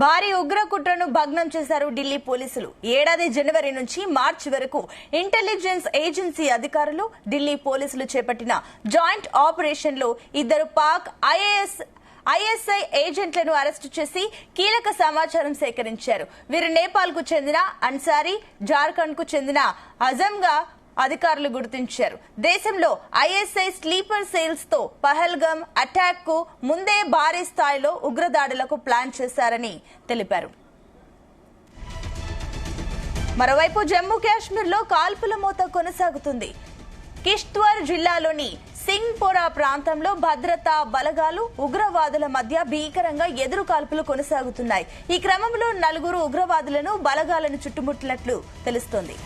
భారీ ఉగ్ర కుట్రను భగ్నం చేశారు ఢిల్లీ పోలీసులు. ఏడాది జనవరి నుంచి మార్చి వరకు ఇంటెలిజెన్స్ ఏజెన్సీ అధికారులు ఢిల్లీ పోలీసులు చేపట్టిన జాయింట్ ఆపరేషన్ లో 2 పాక్ ఐఎస్ఐ ఏజెంట్లను అరెస్టు చేసి కీలక సమాచారం సేకరించారు. వీరు నేపాల్ కు చెందిన అన్సారీ, జార్ఖండ్ కు చెందిన అజంగా అధికారులు గుర్తించారు. దేశంలో ఐఎస్ఐ స్లీపర్ సెల్స్ తో పహల్గామ్ అటాక్ కు ముందే భారీ స్థాయిలో ఉగ్రదాడులకు ప్లాన్ చేశారని తెలిపారు. మరోవైపు జమ్మూ కాశ్మీర్ లో కాల్పుల మోత కొనసాగుతుంది. కిష్త్వార్ జిల్లాలోని సింగ్పోరా ప్రాంతంలో భద్రతా బలగాలు ఉగ్రవాదుల మధ్య భీకరంగా ఎదురు కాల్పులు కొనసాగుతున్నాయి. ఈ క్రమంలో 4 ఉగ్రవాదులను బలగాలను చుట్టుముట్టినట్లు తెలుస్తోంది.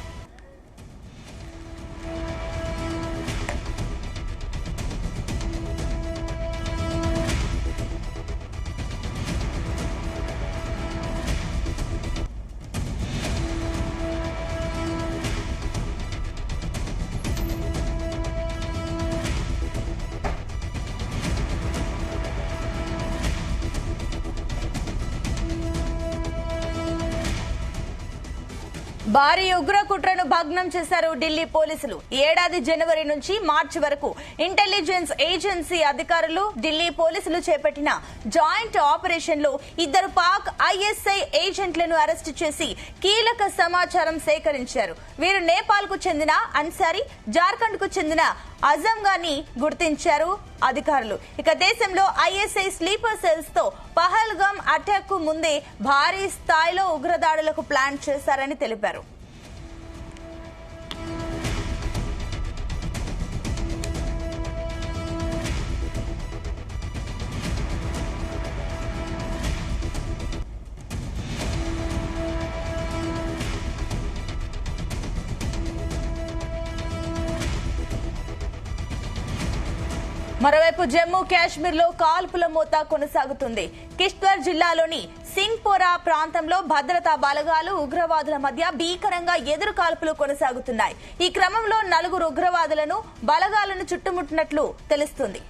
భారీ ఉగ్ర కుట్రను భగ్నం చేశారు ఢిల్లీ పోలీసులు. ఏడాది జనవరి నుంచి మార్చి వరకు ఇంటెలిజెన్స్ ఏజెన్సీ అధికారులు ఢిల్లీ పోలీసులు చేపట్టిన జాయింట్ ఆపరేషన్ లో 2 పాక్ ఐఎస్ఐ ఏజెంట్లను అరెస్టు చేసి కీలక సమాచారం సేకరించారు. వీరు నేపాల్ కు చెందిన అన్సారీ, జార్ఖండ్ కు చెందిన అజంగాని గుర్తించారు అధికారులు. ఇక దేశంలో ఐఎస్ఐ స్లీపర్ సెల్స్ తో పహల్గామ్ అటాక్ కు ముందే భారీ స్థాయిలో ఉగ్రదాడులకు ప్లాన్ చేశారని తెలిపారు. మరోవైపు జమ్మూ కాశ్మీర్ లో కాల్పుల మోత కొనసాగుతుంది. కిష్త్వార్ జిల్లాలోని సింగ్పోరా ప్రాంతంలో భద్రతా బలగాలు ఉగ్రవాదుల మధ్య భీకరంగా ఎదురు కాల్పులు కొనసాగుతున్నాయి. ఈ క్రమంలో 4 ఉగ్రవాదులను బలగాలను చుట్టుముట్టినట్లు తెలుస్తుంది.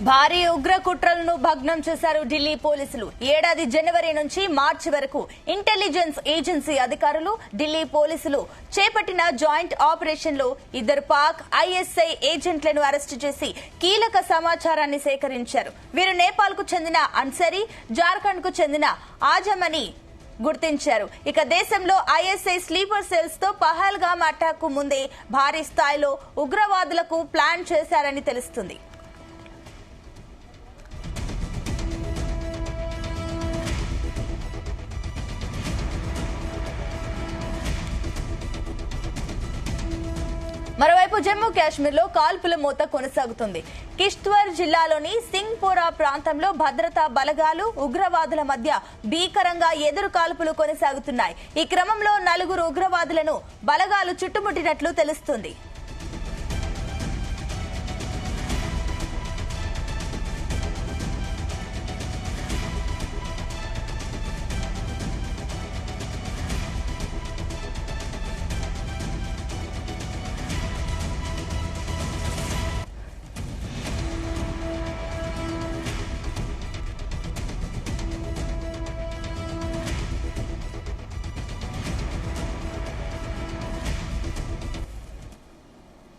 భారీ ఉగ్ర కుట్రలను భగ్నం చేశారు ఢిల్లీ పోలీసులు. ఏడాది జనవరి నుంచి మార్చి వరకు ఇంటెలిజెన్స్ ఏజెన్సీ అధికారులు ఢిల్లీ పోలీసులు చేపట్టిన జాయింట్ ఆపరేషన్ లో 2 పాక్ ఐఎస్ఐ ఏజెంట్లను అరెస్టు చేసి కీలక సమాచారాన్ని సేకరించారు. వీరు నేపాల్ కు చెందిన అన్సారీ, జార్ఖండ్ కు చెందిన ఆజమని గుర్తించారు. ఇక దేశంలో ఐఎస్ఐ స్లీపర్ సెల్స్ తో పహల్గామ్ అటాక్ కు ముందే భారీ స్థాయిలో ఉగ్రవాదులకు ప్లాన్ చేశారని తెలుస్తుంది. మరోవైపు జమ్మూ కాశ్మీర్ లో కాల్పుల మోత కొనసాగుతుంది. కిష్త్వార్ జిల్లాలోని సింగ్పోరా ప్రాంతంలో భద్రతా బలగాలు ఉగ్రవాదుల మధ్య భీకరంగా ఎదురు కాల్పులు కొనసాగుతున్నాయి. ఈ క్రమంలో 4 ఉగ్రవాదులను బలగాలు చుట్టుముట్టినట్లు తెలుస్తుంది.